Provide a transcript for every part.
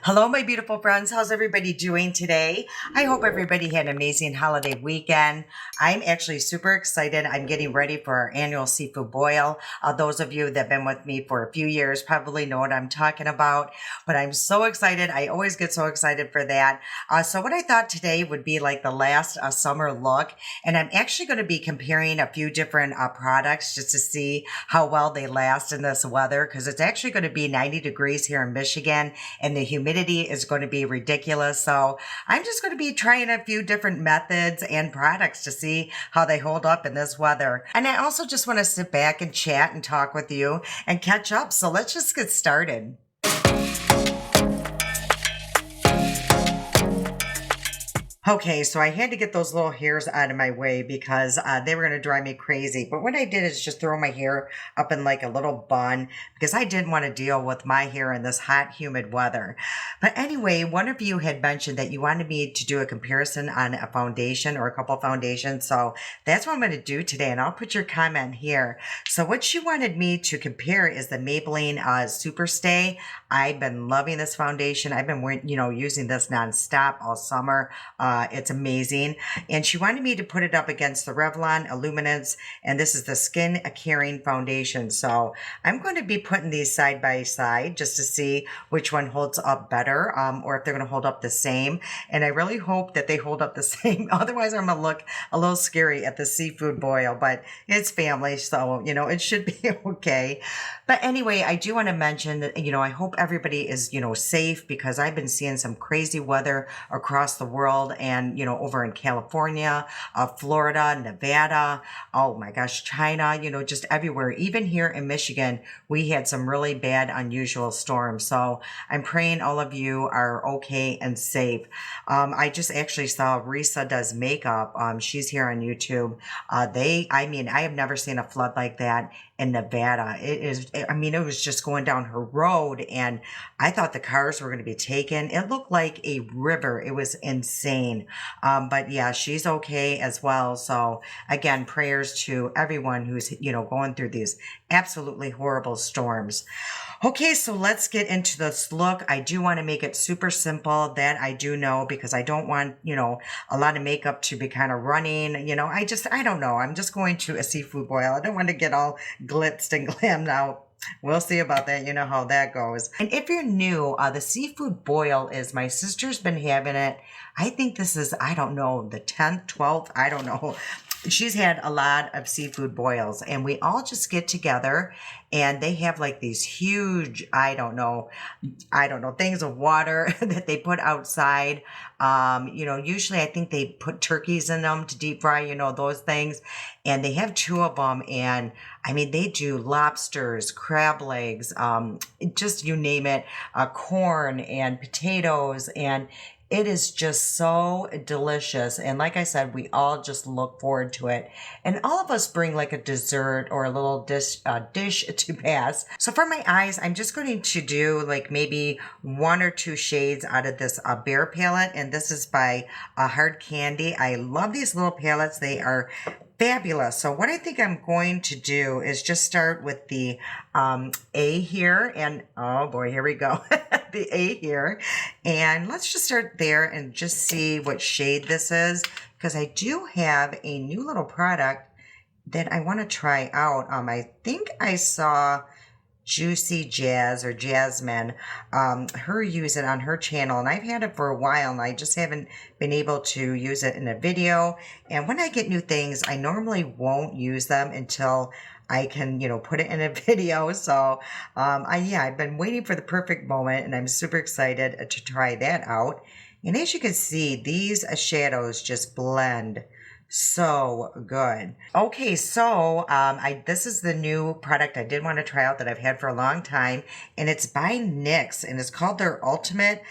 Hello, my beautiful friends. How's everybody doing today? I hope everybody had an amazing holiday weekend. I'm actually super excited. I'm getting ready for our annual seafood boil. Those of you that have been with me for a few years probably know what I'm talking about, but I'm so excited. I always get so excited for that. So what I thought today would be like the last summer look, and I'm actually going to be comparing a few different products just to see how well they last in this weather, because it's actually going to be 90 degrees here in Michigan, and the humidity is going to be ridiculous. So I'm just going to be trying a few different methods and products to see how they hold up in this weather. And I also just want to sit back and chat and talk with you and catch up. So let's just get started. Okay, so I had to get those little hairs out of my way because they were going to drive me crazy. But what I did is just throw my hair up in like a little bun because I didn't want to deal with my hair in this hot, humid weather. But anyway, one of you had mentioned that you wanted me to do a comparison on a foundation or a couple foundations. So that's what I'm going to do today. And I'll put your comment here. So what she wanted me to compare is the Maybelline Superstay. I've been loving this foundation. I've been, using this nonstop all summer. It's amazing. And she wanted me to put it up against the Revlon Illuminance, and this is the Skin Caring Foundation. So I'm going to be putting these side by side just to see which one holds up better, or if they're going to hold up the same. And I really hope that they hold up the same. Otherwise, I'm going to look a little scary at the seafood boil, but it's family, so, it should be okay. But anyway, I do want to mention that, I hope everybody is, safe, because I've been seeing some crazy weather across the world, and, over in California, Florida, Nevada, oh my gosh, China, just everywhere. Even here in Michigan, we had some really bad, unusual storms. So I'm praying all of you are okay and safe. I just actually saw Risa Does Makeup. She's here on YouTube. I have never seen a flood like that in Nevada. It was just going down her road, and I thought the cars were going to be taken. It looked like a river. It was insane. But yeah, she's okay as well. So again, prayers to everyone who's, going through these absolutely horrible storms. Okay, so let's get into this look. I do want to make it super simple. That I do know, because I don't want, a lot of makeup to be kind of running. I don't know. I'm just going to a seafood boil. I don't want to get all glitzed and glammed out. We'll see about that. You know how that goes. And if you're new, the seafood boil is, my sister's been having it. I think this is, I don't know, the 10th, 12th, I don't know. She's had a lot of seafood boils, and we all just get together, and they have like these huge, I don't know, things of water that they put outside. Usually I think they put turkeys in them to deep fry, those things. And they have two of them, and they do lobsters, crab legs, just you name it, corn and potatoes, and it is just so delicious. And like I said, we all just look forward to it. And all of us bring like a dessert or a little dish to pass. So for my eyes, I'm just going to do like maybe one or two shades out of this Bear palette. And this is by Hard Candy. I love these little palettes. They are fabulous. So what I think I'm going to do is just start with the A here, and oh boy, here we go. The A here, and let's just start there and just see what shade this is, because I do have a new little product that I want to try out. I think I saw Juicy Jazz or Jasmine, her use it on her channel, and I've had it for a while, and I just haven't been able to use it in a video. And when I get new things, I normally won't use them until I can, put it in a video. So, I've been waiting for the perfect moment, and I'm super excited to try that out. And as you can see, these shadows just blend so good. Okay, so this is the new product I did want to try out that I've had for a long time, and it's by NYX, and it's called their Ultimate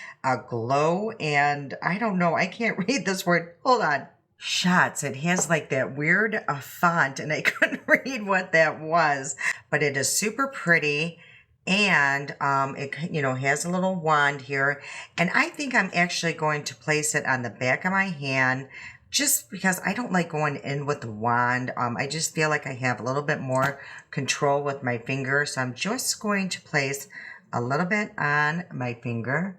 Glow, and I don't know, I can't read this word. Hold on. Shots. It has like that weird font, and I couldn't read what that was, but it is super pretty. And it has a little wand here, and I think I'm actually going to place it on the back of my hand, just because I don't like going in with the wand. I just feel like I have a little bit more control with my finger, so I'm just going to place a little bit on my finger.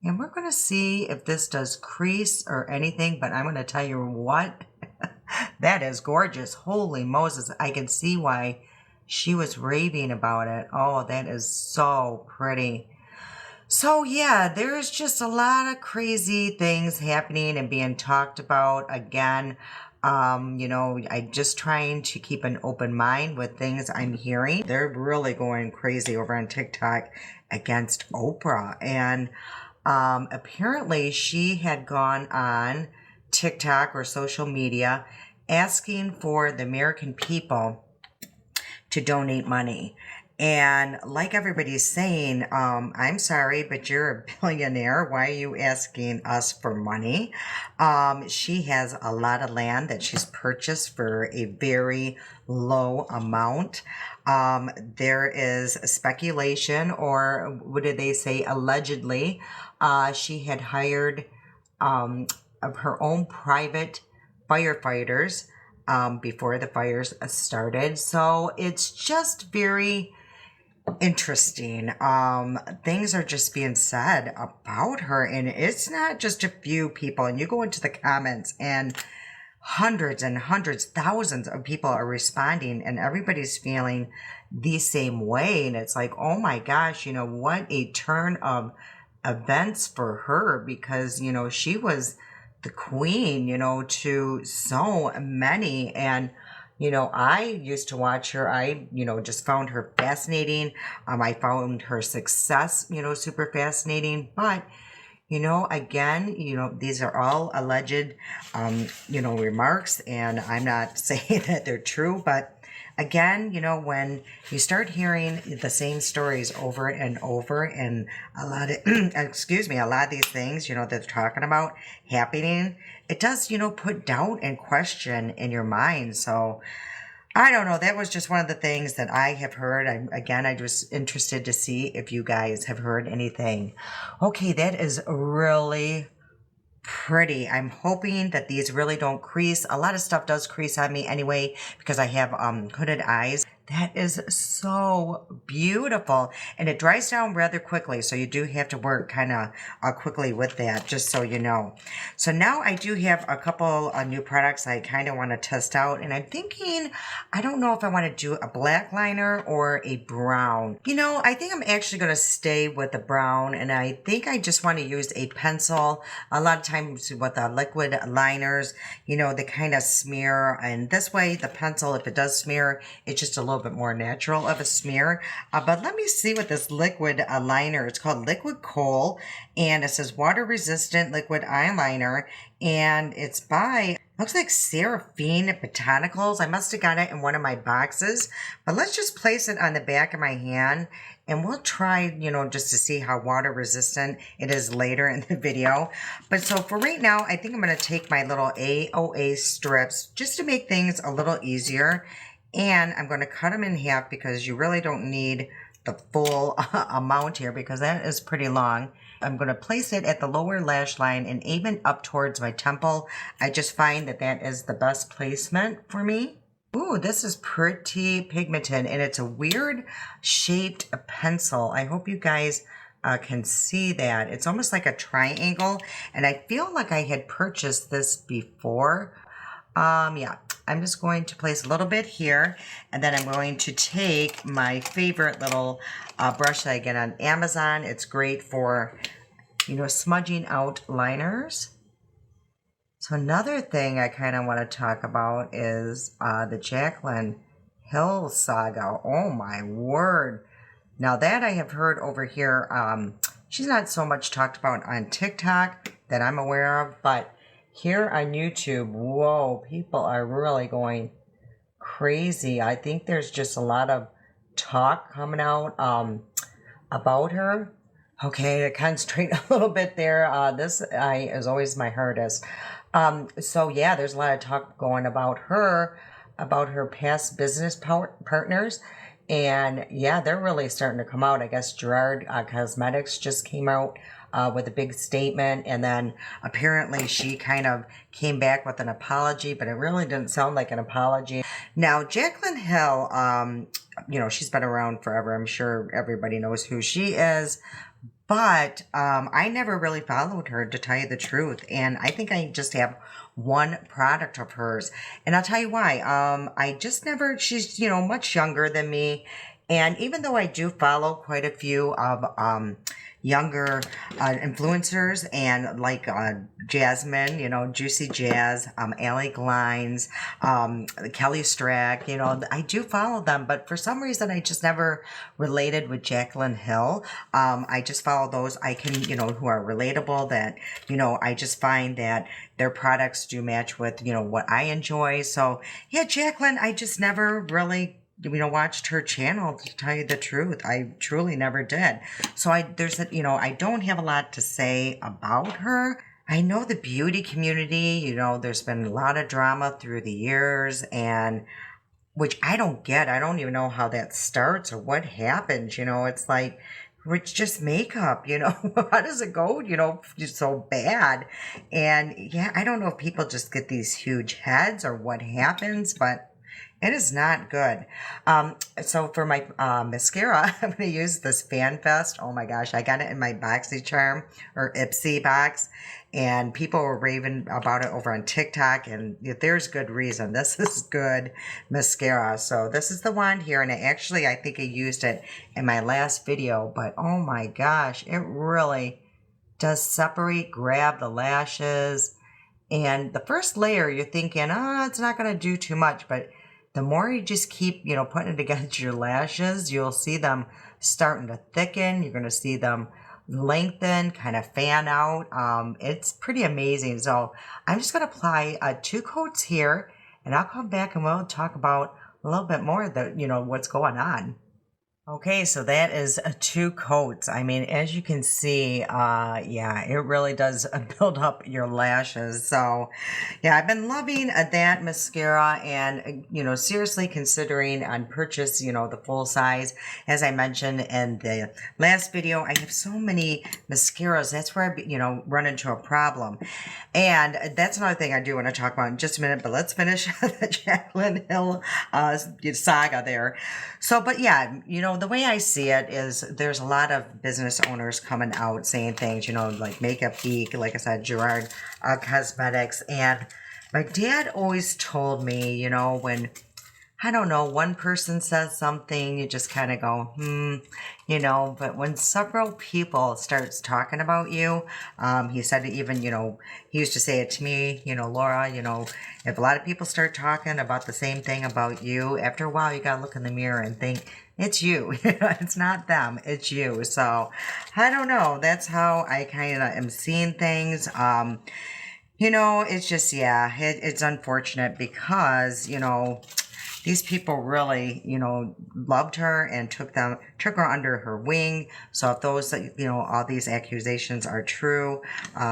And we're going to see if this does crease or anything, but I'm going to tell you what, that is gorgeous. Holy Moses, I can see why she was raving about it. Oh, that is so pretty. So yeah, there's just a lot of crazy things happening and being talked about again. I'm just trying to keep an open mind with things I'm hearing. They're really going crazy over on TikTok against Oprah. And apparently she had gone on TikTok or social media asking for the American people to donate money. And like everybody's saying, I'm sorry, but you're a billionaire. Why are you asking us for money? She has a lot of land that she's purchased for a very low amount. There is speculation, or what did they say? Allegedly, she had hired of her own private firefighters before the fires started. So it's just very interesting. Things are just being said about her, and it's not just a few people. And you go into the comments, and hundreds and hundreds, thousands of people are responding, and everybody's feeling the same way. And it's like, oh my gosh, what a turn of events for her, because she was the queen, to so many. And I used to watch her. I, just found her fascinating. I found her success, super fascinating. But, again, these are all alleged, remarks, and I'm not saying that they're true. But again, when you start hearing the same stories over and over, and a lot of, a lot of these things, that they're talking about happening, it does, put doubt and question in your mind. So I don't know. That was just one of the things that I have heard. I'm just interested to see if you guys have heard anything. Okay, that is really pretty. I'm hoping that these really don't crease. A lot of stuff does crease on me anyway because I have hooded eyes. That is so beautiful, and it dries down rather quickly, so you do have to work kind of quickly with that, just so you know. So now I do have a couple new products I kind of want to test out, and I'm thinking, I don't know if I want to do a black liner or a brown. I think I'm actually going to stay with the brown, and I think I just want to use a pencil. A lot of times with the liquid liners, they kind of smear, and this way the pencil, if it does smear, it's just a little bit more natural of a smear. But let me see what this liquid liner, it's called Liquid Kohl, and it says water resistant liquid eyeliner, and it's by, looks like Seraphine Botanicals. I must have got it in one of my boxes, but let's just place it on the back of my hand, and we'll try, just to see how water resistant it is later in the video. But so for right now, I think I'm going to take my little AOA strips just to make things a little easier. And I'm going to cut them in half because you really don't need the full amount here because that is pretty long. I'm going to place it at the lower lash line and even up towards my temple. I just find that that is the best placement for me. Ooh, this is pretty pigmented, and it's a weird shaped pencil. I hope you guys can see that. It's almost like a triangle, and I feel like I had purchased this before. Yeah, I'm just going to place a little bit here, and then I'm going to take my favorite little brush that I get on Amazon. It's great for, smudging out liners. So another thing I kind of want to talk about is the Jaclyn Hill saga. Oh my word. Now that I have heard over here, she's not so much talked about on TikTok that I'm aware of, but here on YouTube, whoa, people are really going crazy. I think there's just a lot of talk coming out about her. Okay, to concentrate a little bit there. This eye is always my hardest. So yeah, there's a lot of talk going about her past business partners. And yeah, they're really starting to come out. I guess Gerard Cosmetics just came out with a big statement, and then apparently she kind of came back with an apology, but it really didn't sound like an apology. Now, Jaclyn Hill, she's been around forever. I'm sure everybody knows who she is. But I never really followed her, to tell you the truth. And I think I just have one product of hers. And I'll tell you why. I just never, she's, much younger than me. And even though I do follow quite a few of younger influencers, and like Jasmine, Juicy Jazz, Allie Glines, Kelly Strack, I do follow them, but for some reason I just never related with Jaclyn Hill. I just follow those I can, who are relatable, that, I just find that their products do match with, what I enjoy. So yeah, Jaclyn, I just never really watched her channel, to tell you the truth. I truly never did. So I don't have a lot to say about her. I know the beauty community, there's been a lot of drama through the years, and which I don't get. I don't even know how that starts or what happens. It's like, it's just makeup, how does it go, so bad? And yeah, I don't know if people just get these huge heads or what happens, but it is not good. So for my mascara, I'm going to use this FanFest. Oh my gosh, I got it in my BoxyCharm or Ipsy box, and people were raving about it over on TikTok, and there's good reason. This is good mascara. So this is the one here, and I think I used it in my last video, but oh my gosh, it really does separate, grab the lashes. And the first layer, you're thinking, it's not going to do too much, but the more you just keep, putting it against your lashes, you'll see them starting to thicken. You're going to see them lengthen, kind of fan out. It's pretty amazing. So I'm just going to apply 2 coats here, and I'll come back and we'll talk about a little bit more of what's going on. Okay, so that is 2 coats. I mean, as you can see, yeah, it really does build up your lashes. So, yeah, I've been loving that mascara, and, seriously considering on purchase, the full size. As I mentioned in the last video, I have so many mascaras. That's where I, run into a problem. And that's another thing I do want to talk about in just a minute, but let's finish the Jaclyn Hill saga there. So, but yeah, the way I see it is there's a lot of business owners coming out saying things, like Makeup Geek, like I said, Gerard Cosmetics. And my dad always told me, when, I don't know, one person says something, you just kind of go, but when several people starts talking about you, he said even, he used to say it to me, Laura, if a lot of people start talking about the same thing about you, after a while, you got to look in the mirror and think, it's you. It's not them. It's you. So I don't know. That's how I kind of am seeing things. It's just, yeah, it's unfortunate because, these people really, loved her and took her under her wing. So if those, all these accusations are true,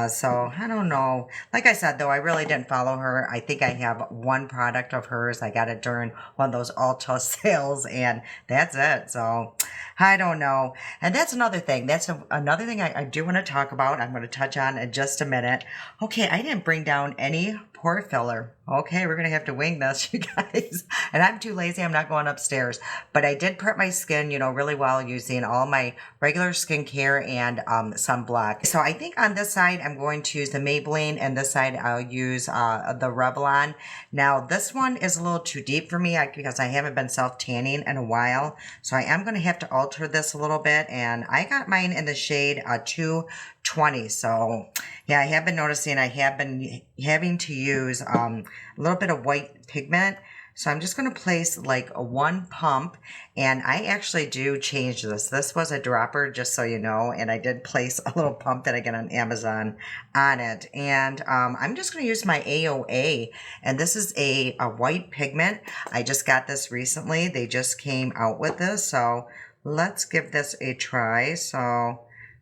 so I don't know. Like I said, though, I really didn't follow her. I think I have one product of hers. I got it during one of those Ulta sales, and that's it. So I don't know. And that's another thing. That's another thing I do want to talk about. I'm going to touch on in just a minute. Okay, I didn't bring down any pore filler. Okay, we're going to have to wing this, you guys. And I'm too lazy. I'm not going upstairs. But I did prep my skin, really well using all my regular skincare and sunblock. So I think on this side, I'm going to use the Maybelline, and this side I'll use the Revlon. Now, this one is a little too deep for me because I haven't been self-tanning in a while. So I am going to have to alter this a little bit. And I got mine in the shade 220. So yeah, I have been noticing I have been having to use a little bit of white pigment. So I'm just going to place like a 1 pump, and I actually do change this. This was a dropper, just so you know, and I did place a little pump that I get on Amazon on it. And I'm just going to use my AOA, and this is a white pigment. I just got this recently. They just came out with this, so let's give this a try. So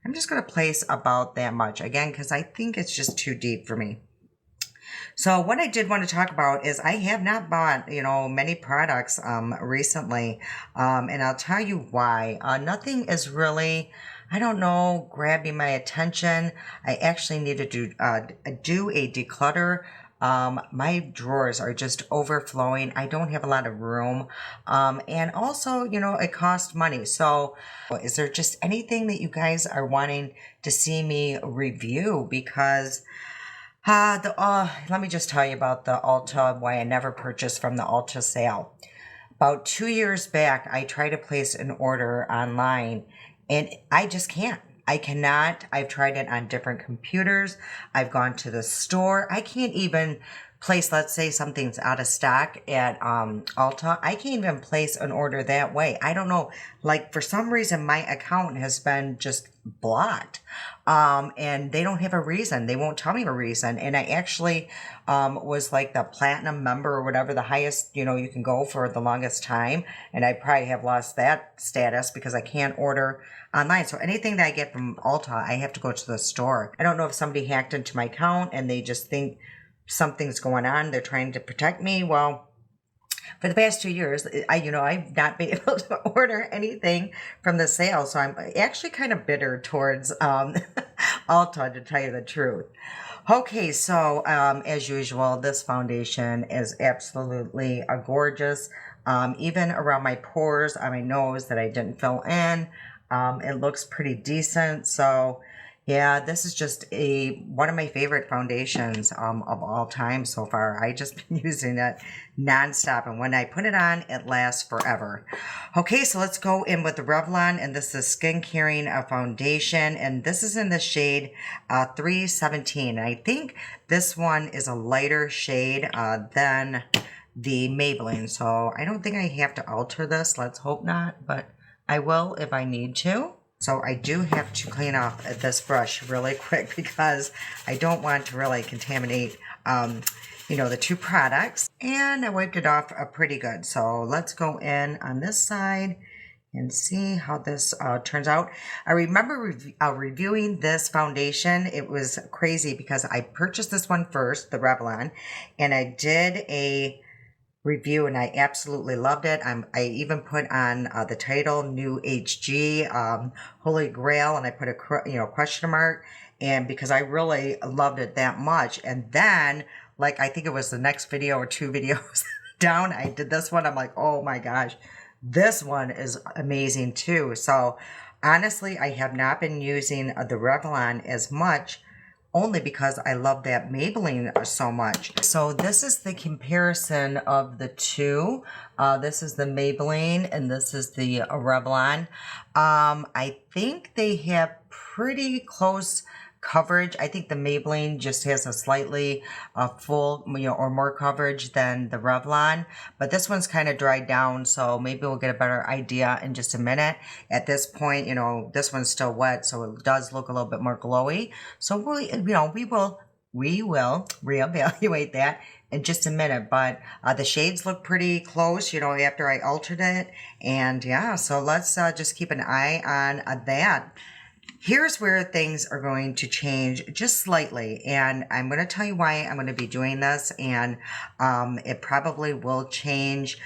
I'm just going to place about that much, again, because I think it's just too deep for me. So what I did want to talk about is I have not bought, many products recently, and I'll tell you why. Nothing is really, I don't know, grabbing my attention. I actually need to do a declutter My drawers are just overflowing. I don't have a lot of room. And also, you know, it costs money. So is there just anything that you guys are wanting to see me review? Because let me just tell you about the Ulta, why I never purchased from the Ulta sale. About 2 years back, I tried to place an order online and I just can't. I cannot. I've tried it on different computers. I've gone to the store. I can't even place, let's say something's out of stock at Ulta. I can't even place an order that way. I don't know. Like for some reason, my account has been just blocked. And they don't have a reason. They won't tell me a reason. And I actually was like the platinum member or whatever, the highest, you know, you can go for the longest time. And I probably have lost that status because I can't order online. So anything that I get from Ulta, I have to go to the store. I don't know if somebody hacked into my account and they just think something's going on. They're trying to protect me. Well, for the past 2 years, I've not been able to order anything from the sale. So I'm actually kind of bitter towards Ulta, to tell you the truth. Okay, so as usual, this foundation is absolutely gorgeous. Even around my pores, on my nose that I didn't fill in, it looks pretty decent. So yeah, this is just one of my favorite foundations of all time so far. I just been using it nonstop, and when I put it on, it lasts forever. Okay, so let's go in with the Revlon, and this is Skin Caring Foundation, and this is in the shade 317. I think this one is a lighter shade than the Maybelline, so I don't think I have to alter this. Let's hope not, but I will if I need to. So I do have to clean off this brush really quick because I don't want to really contaminate, you know, the two products. And I wiped it off pretty good. So let's go in on this side and see how this turns out. I remember reviewing this foundation. It was crazy because I purchased this one first, the Revlon, and I did a review and I absolutely loved it. I even put on the title New HG Holy Grail, and I put a question mark, and because I really loved it that much. And then, like, I think it was the next video or two videos down, I did this one. I'm like, oh my gosh, this one is amazing too. So honestly, I have not been using the Revlon as much, only because I love that Maybelline so much. So this is the comparison of the two. This is the Maybelline and this is the Revlon. I think they have pretty close coverage. I think the Maybelline just has a slightly full, or more coverage than the Revlon, but this one's kind of dried down, so maybe we'll get a better idea in just a minute. At this point, this one's still wet, so it does look a little bit more glowy. So we will reevaluate that in just a minute, but the shades look pretty close, after I altered it. And yeah, so let's just keep an eye on that. Here's where things are going to change just slightly, and I'm going to tell you why I'm going to be doing this, and it probably will change,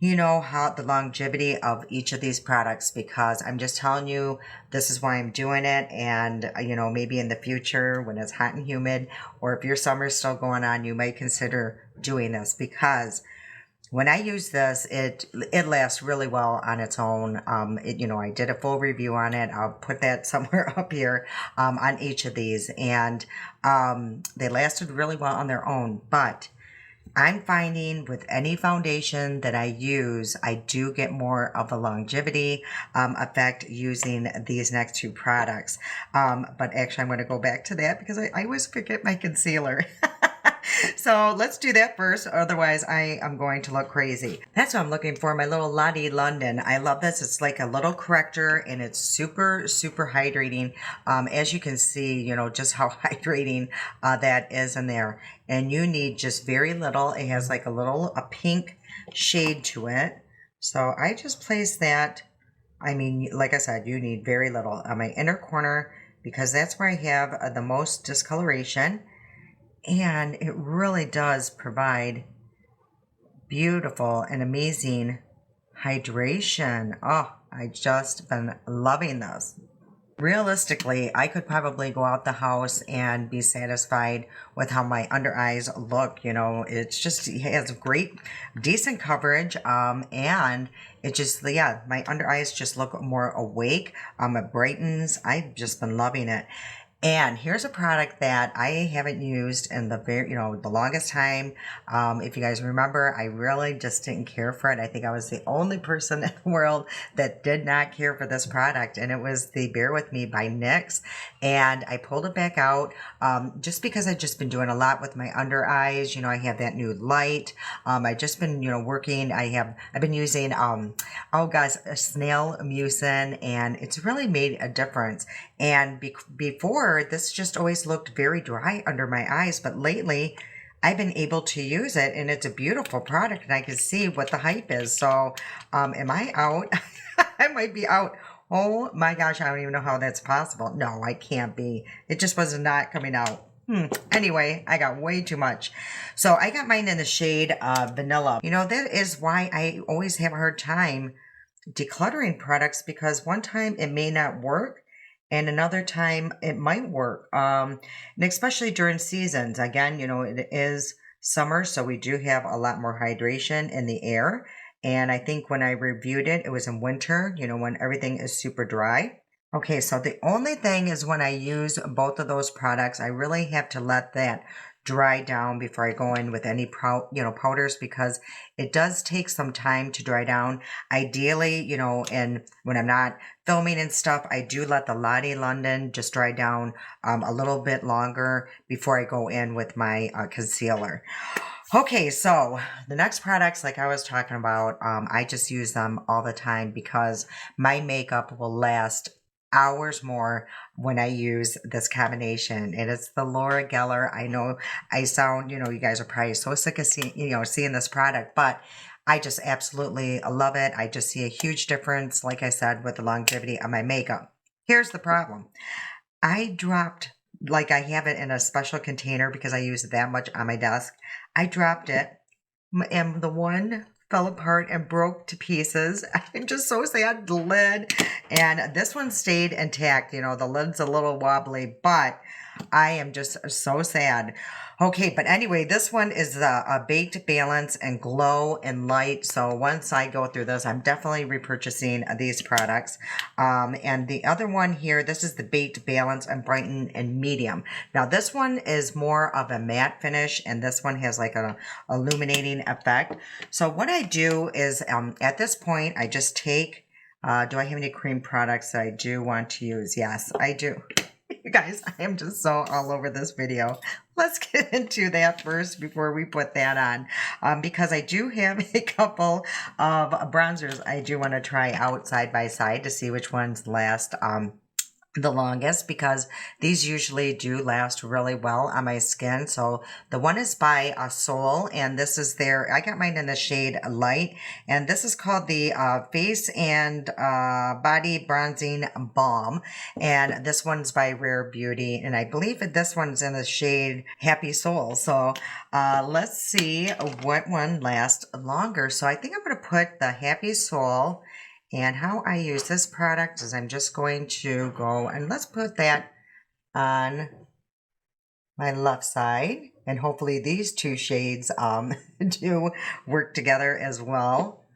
how the longevity of each of these products, because I'm just telling you, this is why I'm doing it. And, maybe in the future when it's hot and humid, or if your summer's still going on, you might consider doing this, because when I use this, it lasts really well on its own. I did a full review on it. I'll put that somewhere up here on each of these. And they lasted really well on their own. But I'm finding with any foundation that I use, I do get more of a longevity effect using these next two products. But actually, I'm going to go back to that because I always forget my concealer. So let's do that first. Otherwise, I am going to look crazy. That's what I'm looking for, my little Lottie London. I love this. It's like a little corrector, and it's super, super hydrating. As you can see, just how hydrating that is in there. And you need just very little. It has like a pink shade to it. So I just place that. I mean, like I said, you need very little on my inner corner because that's where I have the most discoloration. And it really does provide beautiful and amazing hydration. Oh, I just been loving this. realistically, I could probably go out the house and be satisfied with how my under eyes look. You know, it's just, it has great, decent coverage. And it just, yeah, my under eyes just look more awake. It brightens. I've just been loving it. And here's a product that I haven't used in the the longest time. If you guys remember, I really just didn't care for it. I think I was the only person in the world that did not care for this product. And it was the Bear With Me by NYX. And I pulled it back out just because I've just been doing a lot with my under eyes. You know, I have that new light. I've just been, working. I've been using, oh gosh, a snail mucin, and it's really made a difference. And before, this just always looked very dry under my eyes, but lately I've been able to use it, and it's a beautiful product, and I can see what the hype is. So, am I out? I might be out. Oh my gosh, I don't even know how that's possible. No, I can't be. It just was not coming out. Anyway, I got way too much. So I got mine in the shade Vanilla. You know, that is why I always have a hard time decluttering products, because one time it may not work and another time it might work. And especially during seasons. Again, it is summer, so we do have a lot more hydration in the air. And I think when I reviewed it, it was in winter, when everything is super dry. Okay, so the only thing is when I use both of those products, I really have to let that dry down before I go in with any powders, because it does take some time to dry down. Ideally, and when I'm not filming and stuff, I do let the Lottie London just dry down a little bit longer before I go in with my concealer. Okay, so the next products, like I was talking about, I just use them all the time because my makeup will last hours more when I use this combination. And it's the Laura Geller. I know I sound, you guys are probably so sick of seeing this product, but I just absolutely love it. I just see a huge difference, like I said, with the longevity of my makeup. Here's the problem. I dropped, like I have it in a special container because I use it that much on my desk. I dropped it, and the one fell apart and broke to pieces. I'm just so sad. The lid, and this one stayed intact. The lid's a little wobbly, but I am just so sad. Okay, but anyway, this one is a Baked Balance and Glow and Light. So once I go through this, I'm definitely repurchasing these products. And the other one here, this is the Baked Balance and Brighten and Medium. Now this one is more of a matte finish, and this one has like an illuminating effect. So what I do is at this point, I just take, do I have any cream products that I do want to use? Yes, I do. You guys, I am just so all over this video. Let's get into that first before we put that on. Because I do have a couple of bronzers I do want to try out side by side to see which ones last the longest, because these usually do last really well on my skin. So the one is by Soul, and this is I got mine in the shade Light, and this is called the Face and Body Bronzing Balm, and this one's by Rare Beauty, and I believe that this one's in the shade Happy Soul. So let's see what one lasts longer. So I think I'm going to put the Happy Soul. And how I use this product is I'm just going to go and let's put that on my left side. And hopefully these two shades do work together as well.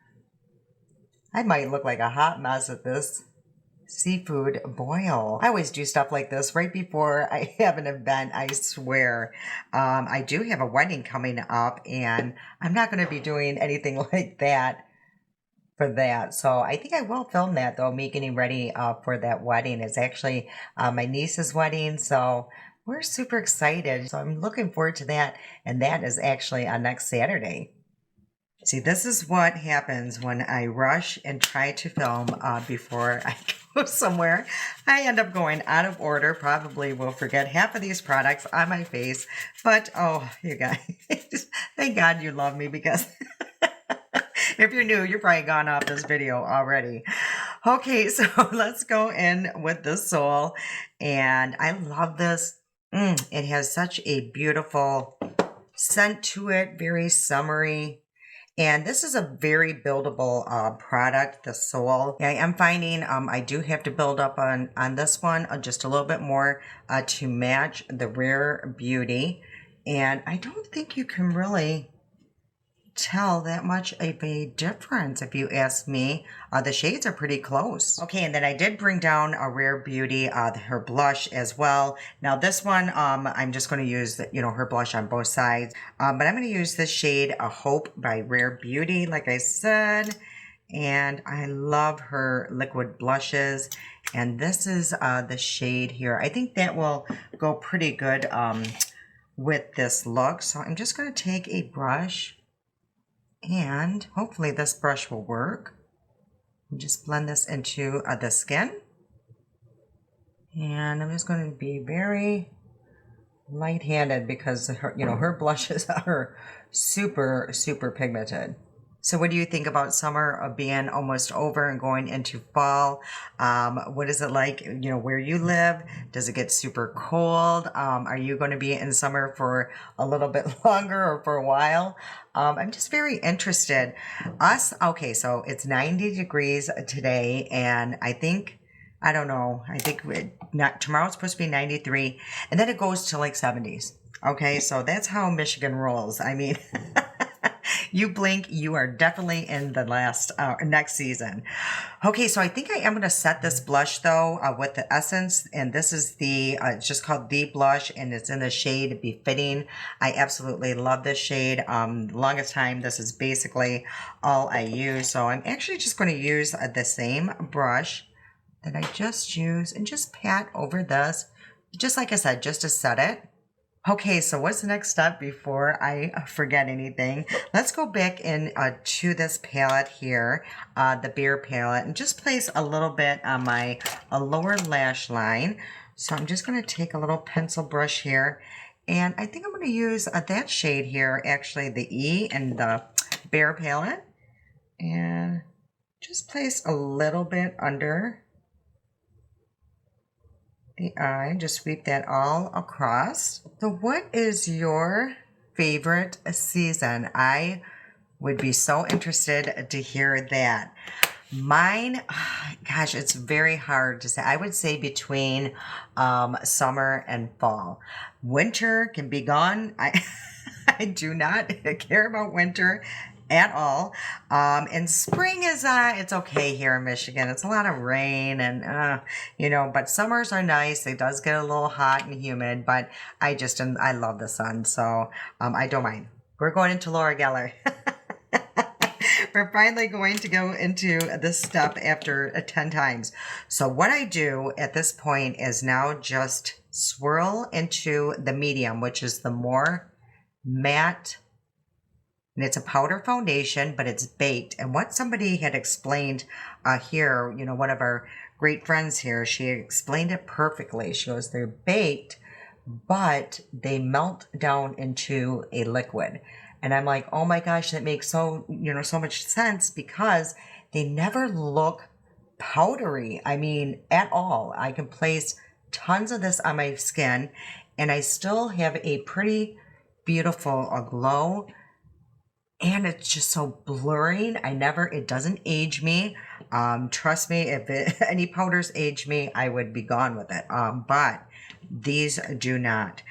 I might look like a hot mess at this seafood boil. I always do stuff like this right before I have an event, I swear. I do have a wedding coming up, and I'm not going to be doing anything like that for that. So I think I will film that, though, me getting ready for that wedding. It's actually my niece's wedding, so we're super excited. So I'm looking forward to that, and that is actually on next Saturday. See, this is what happens when I rush and try to film before I go somewhere. I end up going out of order. Probably will forget half of these products on my face, but oh, you guys, thank God you love me, because if you're new, you're probably gone off this video already. Okay, so let's go in with the Soul. And I love this. It has such a beautiful scent to it, very summery. And this is a very buildable product, the Soul. I am finding I do have to build up on this one just a little bit more to match the Rare Beauty. And I don't think you can really tell that much of a difference if you ask me. The shades are pretty close. Okay, and then I did bring down a Rare Beauty, her blush as well. Now this one, I'm just going to use her blush on both sides, but I'm going to use this shade Hope by Rare Beauty, like I said. And I love her liquid blushes, and this is the shade here. I think that will go pretty good with this look. So I'm just going to take a brush, and hopefully this brush will work. And just blend this into the skin. And I'm just going to be very light-handed because her blushes are super, super pigmented. So what do you think about summer being almost over and going into fall? What is it like, where you live? Does it get super cold? Are you going to be in summer for a little bit longer or for a while? I'm just very interested. Okay, so it's 90 degrees today, and I think tomorrow's supposed to be 93, and then it goes to like 70s. Okay, so that's how Michigan rolls. I mean, you blink, you are definitely in the next season. Okay, so I think I am going to set this blush though with the Essence, and this is it's just called The Blush, and it's in the shade Befitting. I absolutely love this shade. Longest time, this is basically all I use. So I'm actually just going to use the same brush that I just used and just pat over this, just like I said, just to set it. Okay, so what's the next step before I forget anything? Let's go back in to this palette here, the Bare palette, and just place a little bit on my lower lash line. So I'm just going to take a little pencil brush here, and I think I'm going to use that shade here, actually the E in the Bare palette, and just place a little bit under the eye. Just sweep that all across. So what is your favorite season? I would be so interested to hear that. Mine, gosh, it's very hard to say. I would say between summer and fall. Winter can be gone. I do not care about winter at all. And spring is, it's okay here in Michigan. It's a lot of rain and, but summers are nice. It does get a little hot and humid, but I love the sun. So, I don't mind. We're going into Laura Geller. We're finally going to go into this step after 10 times. So what I do at this point is now just swirl into the medium, which is the more matte. And it's a powder foundation, but it's baked. And what somebody had explained here, one of our great friends here, she explained it perfectly. She goes, they're baked, but they melt down into a liquid. And I'm like, oh my gosh, that makes so much sense, because they never look powdery. I mean, at all. I can place tons of this on my skin, and I still have a pretty beautiful glow. And it's just so blurring. It doesn't age me. Trust me, if any powders age me, I would be gone with it. But these do not.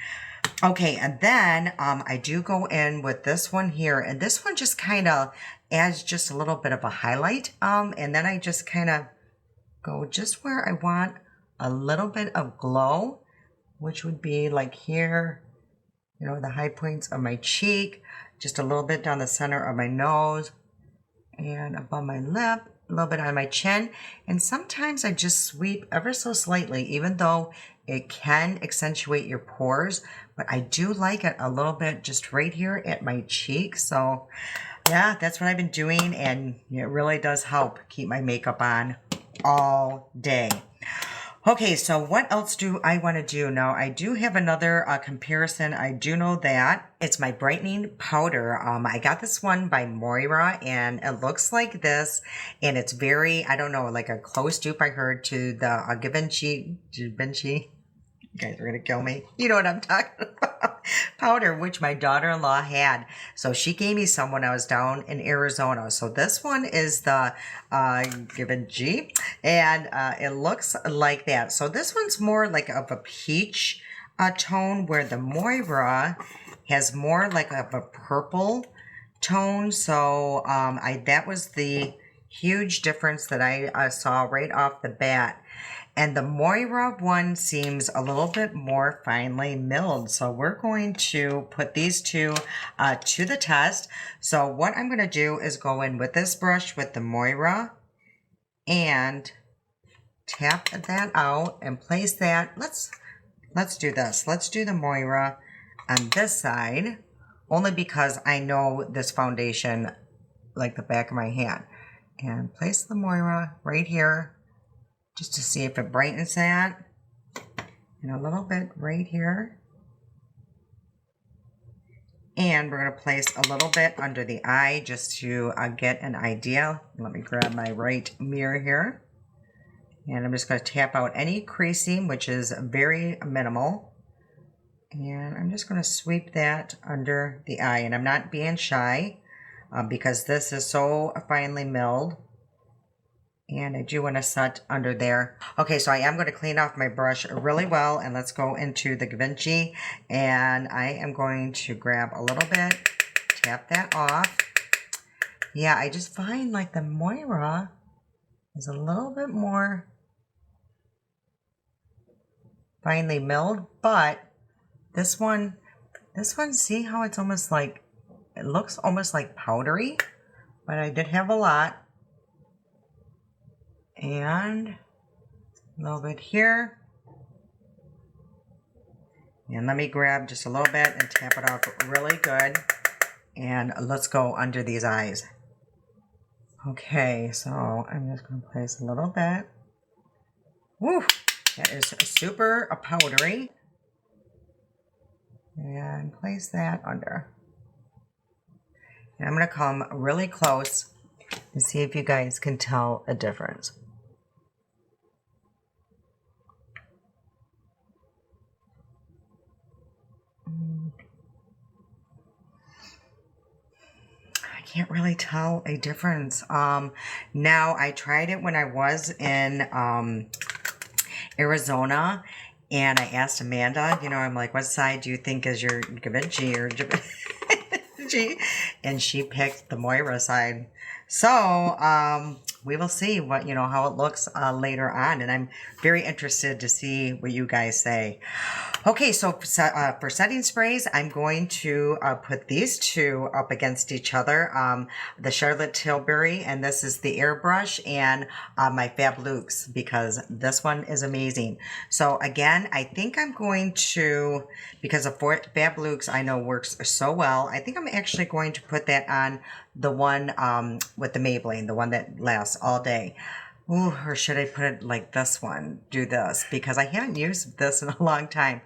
Okay, and then I do go in with this one here. And this one just kind of adds just a little bit of a highlight. And then I just kind of go just where I want a little bit of glow, which would be like here, the high points of my cheek. Just a little bit down the center of my nose and above my lip, a little bit on my chin. And sometimes I just sweep ever so slightly, even though it can accentuate your pores. But I do like it a little bit just right here at my cheek. So yeah, that's what I've been doing. And it really does help keep my makeup on all day. Okay, so what else do I want to do? Now, I do have another comparison. I do know that. It's my brightening powder. I got this one by Moira, and it looks like this. And it's very, I don't know, like a close dupe, I heard, to the Givenchy. You guys are going to kill me. You know what I'm talking about. powder, which my daughter-in-law had. So she gave me some when I was down in Arizona. So this one is the Givenchy, and it looks like that. So this one's more like of a peach tone, where the Moira has more like of a purple tone. So that was the huge difference that I saw right off the bat. And the Moira one seems a little bit more finely milled. So we're going to put these two to the test. So what I'm going to do is go in with this brush with the Moira and tap that out and place that. Let's do this. Let's do the Moira on this side, only because I know this foundation like the back of my hand. And place the Moira right here, just to see if it brightens that. And a little bit right here. And we're going to place a little bit under the eye just to get an idea. Let me grab my right mirror here. And I'm just going to tap out any creasing, which is very minimal. And I'm just going to sweep that under the eye. And I'm not being shy because this is so finely milled. And I do want to set under there. Okay, so I am going to clean off my brush really well. And let's go into the Givenchy. And I am going to grab a little bit, tap that off. Yeah, I just find like the Moira is a little bit more finely milled. But this one, see how it's almost like, it looks almost like powdery. But I did have a lot. And a little bit here. And let me grab just a little bit and tap it off really good. And let's go under these eyes. Okay, so I'm just going to place a little bit. Woo! That is super powdery. And place that under. And I'm going to come really close and see if you guys can tell a difference. Can't really tell a difference. Now I tried it when I was in Arizona, and I asked Amanda, you know, I'm like, what side do you think is your Givenchy or Givenchy? And she picked the Moira side. So we will see what, you know, how it looks later on, and I'm very interested to see what you guys say. Okay, so for setting sprays, I'm going to put these two up against each other. The Charlotte Tilbury, and this is the airbrush, and my Fab Lux, because this one is amazing. So again, I think I'm going to, because of Fab Lux I know works so well, I think I'm actually going to put that on the one with the Maybelline, the one that lasts all day. Ooh, or should I put it like this one? Do this, because I haven't used this in a long time.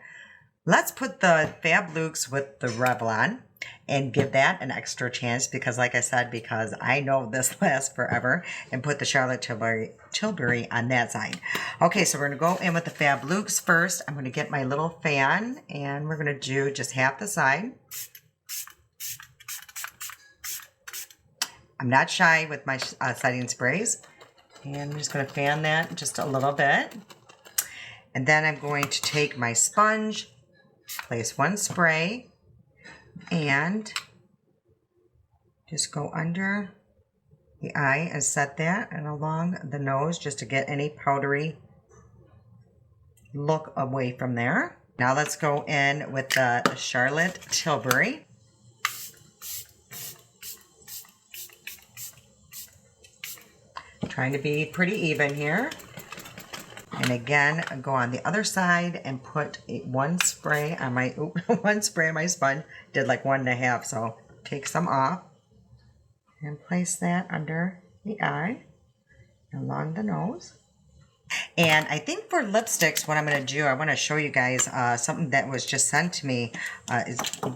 Let's put the Fab Lux with the Revlon and give that an extra chance, because like I said, because I know this lasts forever, and put the Charlotte Tilbury on that side. Okay, so we're going to go in with the Fab Lux first. I'm going to get my little fan, and we're going to do just half the side. I'm not shy with my setting sprays. And I'm just going to fan that just a little bit. And then I'm going to take my sponge, place one spray, and just go under the eye and set that, and along the nose just to get any powdery look away from there. Now let's go in with the Charlotte Tilbury. Trying to be pretty even here. And again, go on the other side and put one spray on my sponge. Did like 1.5, so take some off and place that under the eye, along the nose. And I think for lipsticks, what I'm going to do, I want to show you guys something that was just sent to me.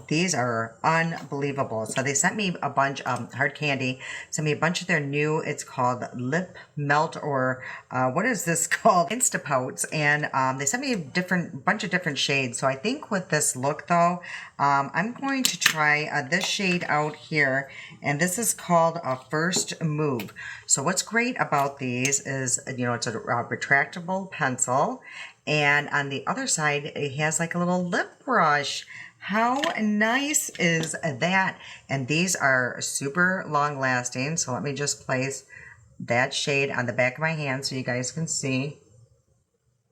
These are unbelievable. So they sent me a bunch of Hard Candy, sent me a bunch of their new, it's called Lip Melt, or what is this called? Instapotes. And they sent me a bunch of different shades. So I think with this look though, I'm going to try this shade out here. And this is called a First Move. So what's great about these is, you know, it's a retractable pencil. And on the other side, it has like a little lip brush. How nice is that? And these are super long lasting. So let me just place that shade on the back of my hand so you guys can see.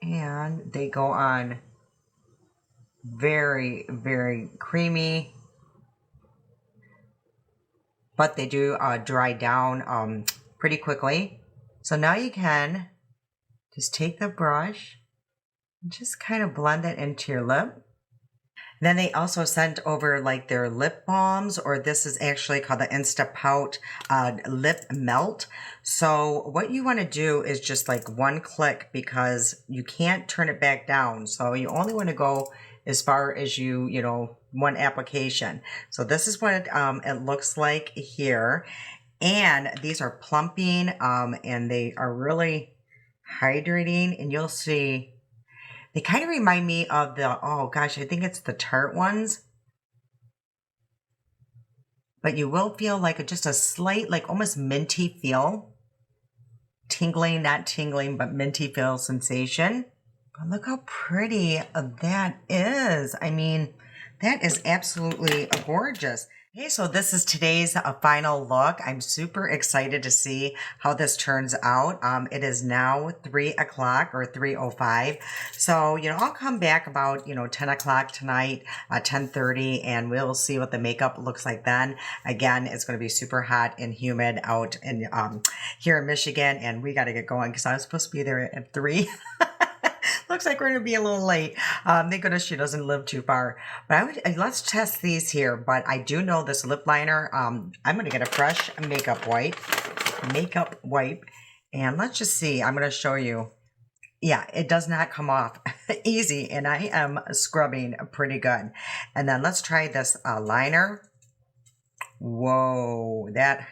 And they go on very, very creamy. But they do dry down pretty quickly. So now you can just take the brush and just kind of blend it into your lip. Then they also sent over like their lip balms, or this is actually called the Instapout Lip Melt. So what you want to do is just like one click, because you can't turn it back down. So you only want to go as far as you know, one application. So this is what it looks like here. And these are plumping and they are really hydrating, and you'll see they kind of remind me of the, oh gosh, I think it's the Tarte ones. But you will feel like just a slight, like almost minty feel. Tingling, not tingling, but minty feel sensation. But look how pretty that is. I mean, that is absolutely gorgeous. Okay, so this is today's final look. I'm super excited to see how this turns out. It is now 3 o'clock or 3:05. So, you know, I'll come back about, you know, 10 o'clock tonight, 10:30, and we'll see what the makeup looks like then. Again, it's going to be super hot and humid out in here in Michigan, and we got to get going because I was supposed to be there at 3. Looks like we're going to be a little late. Thank goodness she doesn't live too far. But let's test these here. But I do know this lip liner. I'm going to get a fresh makeup wipe. And let's just see. I'm going to show you. Yeah, it does not come off easy. And I am scrubbing pretty good. And then let's try this liner. Whoa, that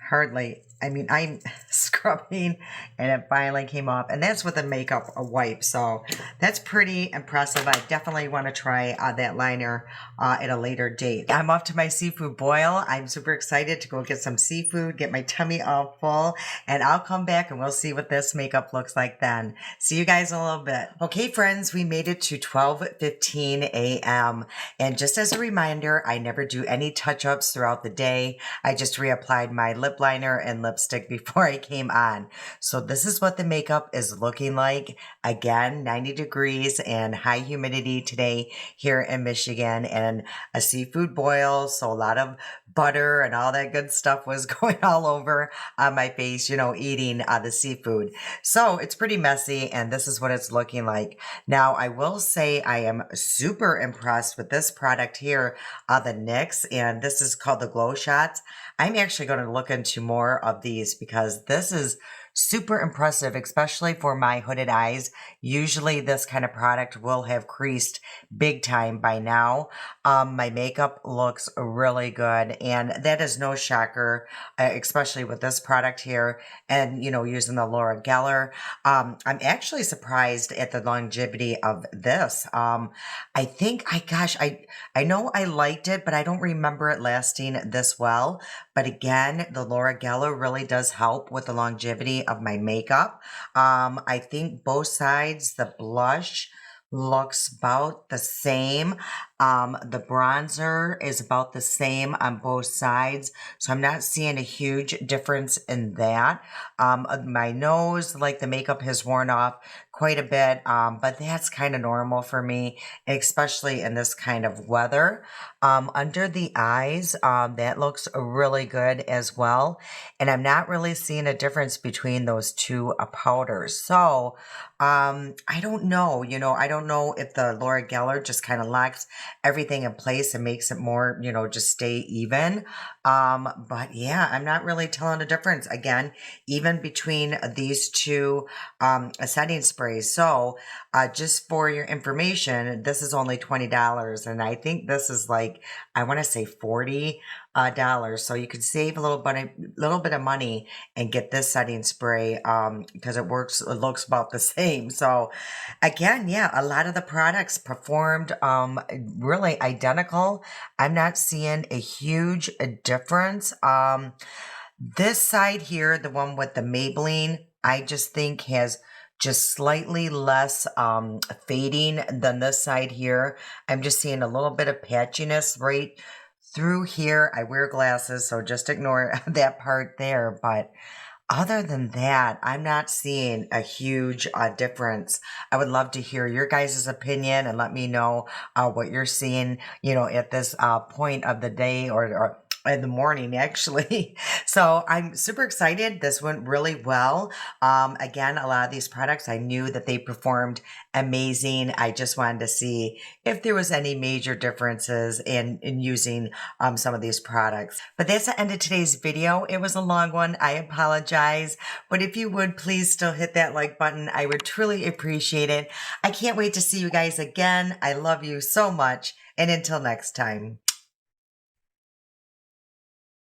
hardly... I mean, I'm scrubbing and it finally came off, and that's with a makeup wipe. So that's pretty impressive. I definitely want to try that liner at a later date. I'm off to my seafood boil. I'm super excited to go get some seafood, get my tummy all full, and I'll come back and we'll see what this makeup looks like then. See you guys in a little bit. Okay, friends, we made it to 12:15 a.m. And just as a reminder, I never do any touch-ups throughout the day. I just reapplied my lip liner and lipstick before I came on. So this is what the makeup is looking like. Again, 90 degrees and high humidity today here in Michigan, and a seafood boil. So a lot of butter and all that good stuff was going all over on my face, you know, eating the seafood. So it's pretty messy, and this is what it's looking like. Now, I will say I am super impressed with this product here, the NYX, and this is called the Glow Shots. I'm actually going to look into more of these because this is super impressive, especially for my hooded eyes. Usually this kind of product will have creased big time by now. My makeup looks really good, and that is no shocker, especially with this product here and, you know, using the Laura Geller. I'm actually surprised at the longevity of this. I think, I know I liked it, but I don't remember it lasting this well. But again, the Laura Geller really does help with the longevity of my makeup. I think both sides, the blush looks about the same. The bronzer is about the same on both sides, so I'm not seeing a huge difference in that. My nose, like the makeup has worn off quite a bit, but that's kind of normal for me, especially in this kind of weather. Under the eyes, that looks really good as well. And I'm not really seeing a difference between those two powders. So I don't know, I don't know if the Laura Geller just kind of locks everything in place and makes it more, just stay even. But yeah, I'm not really telling a difference again, even between these two setting sprays. So just for your information, this is only $20, and I think this is like, I want to say $40. So you could save a little bit of money and get this setting spray because it looks about the same. So again, yeah, a lot of the products performed really identical. I'm not seeing a huge difference. This side here, the one with the Maybelline, I just think has just slightly less fading than this side here. I'm just seeing a little bit of patchiness right through here. I wear glasses, so just ignore that part there. But other than that, I'm not seeing a huge difference. I would love to hear your guys' opinion and let me know what you're seeing, at this point of the day or in the morning, actually. So I'm super excited. This went really well. Again, a lot of these products, I knew that they performed amazing. I just wanted to see if there was any major differences in using some of these products. But that's the end of today's video. It was a long one. I apologize. But if you would please still hit that like button, I would truly appreciate it. I can't wait to see you guys again. I love you so much. And until next time.